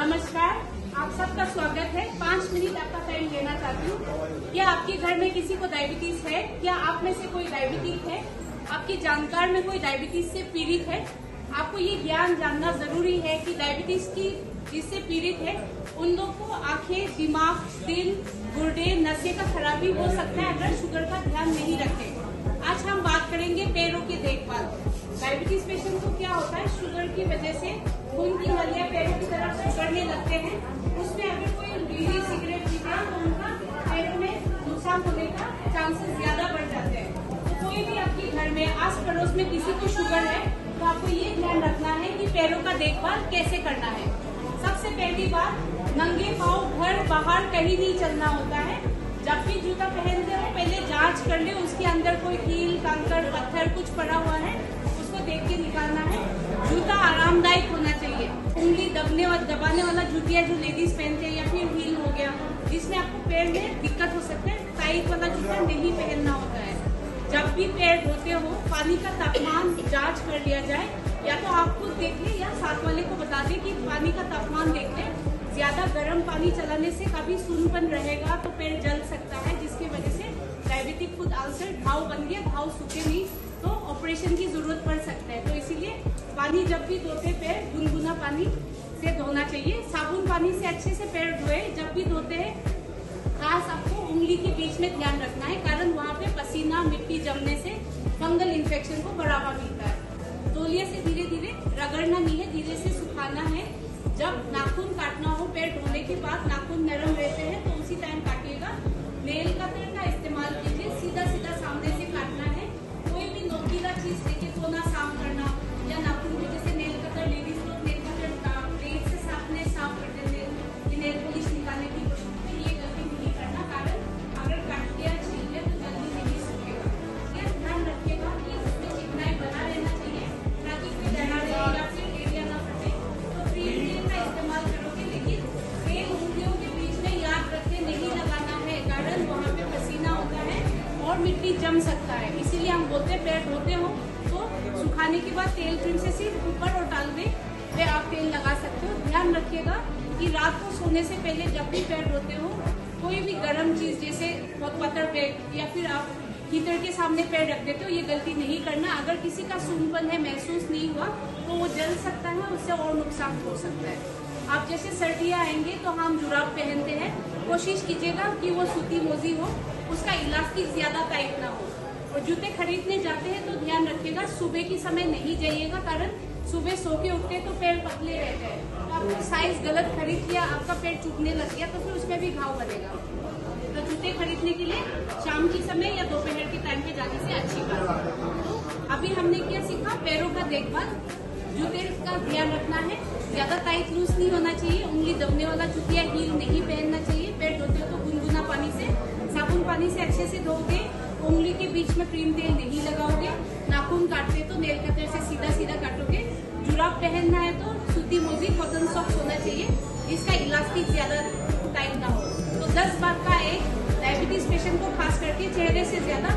नमस्कार, आप सबका स्वागत है। 5 मिनट आपका टाइम लेना चाहती हूँ। क्या आपके घर में किसी को डायबिटीज है? क्या आप में से कोई डायबिटीज है? आपके जानकार में कोई डायबिटीज से पीड़ित है? आपको ये ज्ञान जानना जरूरी है कि डायबिटीज की जिससे पीड़ित है उन लोग को आंखें, दिमाग, दिल, गुर्दे, नसें का खराबी हो सकता है अगर शुगर का ध्यान नहीं रखें। आज हम बात करेंगे पैरों की देखभाल। डायबिटीज पेशेंट को क्या होता है, शुगर की वजह से खून की नलियां पैरों की तरफ उछलने लगते हैं। उसमें अगर कोई बीड़ी सिगरेट पीते हैं तो उनका पैरों में नुकसान होने का चांसेस ज्यादा बढ़ जाते हैं। तो कोई भी आपके घर में आस पड़ोस में किसी को शुगर है तो आपको ये ध्यान रखना है कि पैरों का देखभाल कैसे करना है। सबसे पहली बात, नंगे पाँव घर बाहर कहीं नहीं चलना होता है। जब भी जूता पहनते हो पहले जांच कर ले, उसके अंदर कोई कील, कंकड़, पत्थर कुछ पड़ा हुआ है उसको देख के निकालना है। जूता आरामदायक होना चाहिए। उंगली दबाने वाला जूतिया जो लेडीज पहनते हैं या फिर हील हो गया जिसमें आपको पैर में दिक्कत हो सकता है, टाइट वाला जूता नहीं पहनना होता है। जब भी पैर धोते हो पानी का तापमान जांच कर लिया जाए, या तो आप खुद देख ले या साथ वाले को बता दे कि पानी का तापमान देख ले। ज्यादा गर्म पानी चलाने से कभी सूनपन रहेगा तो पैर जल सकता है, जिसकी वजह से डायबिटिक फुट अल्सर घाव बन गया, घाव सूखे नहीं तो ऑपरेशन की जरूरत पड़ सकता है। तो इसीलिए पानी जब भी धोते पैर गुनगुना पानी से धोना चाहिए। साबुन पानी से अच्छे से पैर धोए। जब भी धोते हैं खास आपको उंगली के बीच में ध्यान रखना है, कारण वहाँ पे पसीना मिट्टी जमने से फंगल इन्फेक्शन को बढ़ावा मिलता है। तौलिए से धीरे धीरे रगड़ना नहीं है, धीरे से सुखाना है। जब नाखून काटना हो, पैर धोने के बाद नाखून नरम रहते हैं तो उसी टाइम काटिएगा। नेल कटर का इस्तेमाल कीजिए, सीधा सीधा सामने से काटना है। कोई भी नोकीला चीज लेके धोना, साफ करना या नाखून को जैसे नेल कटर, लेडीज लोग नेल कटर ब्लेड से साफ करते हैं, नेल पॉलिश निकालने की कोशिश करते हैं। ये गलती नहीं करना, कारण अगर काट दिया छील लिया तो जल्दी नहीं सूखेगा। यह ध्यान रखिएगा कि इसमें चिकनाई बना रहना चाहिए ताकि कोई दरार या फिर एरिया ना फटे। तो क्रीम तेल का इस्तेमाल करोगे, लेकिन तेल उंगलियों के बीच में याद रखें नहीं लगाना है, कारण वहाँ पे पसीना होता है और मिट्टी जम सकता है। इसीलिए हम बोलते हैं पैर धोते हो तो सुखाने के बाद तेल क्रीम से सिर्फ ऊपर और टाल पे आप तेल लगा सकते हो। ध्यान रखिएगा कि रात को सोने से पहले जब भी पैर धोते हो कोई भी गर्म चीज जैसे बटर ब्रेड या फिर आप हीटर के सामने पैर रख देते हो, ये गलती नहीं करना। अगर किसी का सूनपन है, महसूस नहीं हुआ तो वो जल सकता है, उससे और नुकसान हो सकता है। आप जैसे सर्दियाँ आएंगे तो हम जुराब पहनते हैं, कोशिश कीजिएगा कि वो सूती मोजी हो, उसका इलास्टिक ज्यादा टाइट ना हो। और जूते खरीदने जाते हैं तो ध्यान रखिएगा सुबह के समय नहीं जाइएगा, कारण सुबह सो के उठते तो पैर पतले रहते हैं। तो आपको साइज गलत खरीद लिया, आपका पैर चुभने लग गया तो फिर उसमें भी घाव बनेगा। तो जूते खरीदने के लिए शाम के समय या दोपहर के टाइम पे जाने से अच्छी बात है। तो अभी हमने क्या सीखा, पैरों का देखभाल, जूते का ध्यान रखना है, ज्यादा टाइट लूज नहीं होना चाहिए, उंगली दबने वाला जूतिया हील नहीं पहनना चाहिए। पैर धोते हो तो गुनगुना पानी से, साबुन पानी से अच्छे से धोगे, उंगली के बीच में क्रीम तेल नहीं लगाओगे। नाखून काटते तो नेल कटर से सीधा सीधा काटोगे। जुराब पहनना है तो सूती मोजी, कॉटन सॉक्स होना चाहिए जिसका इलास्टिक ज्यादा टाइट ना हो। तो 10 बात का एक डायबिटीज पेशेंट को खास करके चेहरे से ज्यादा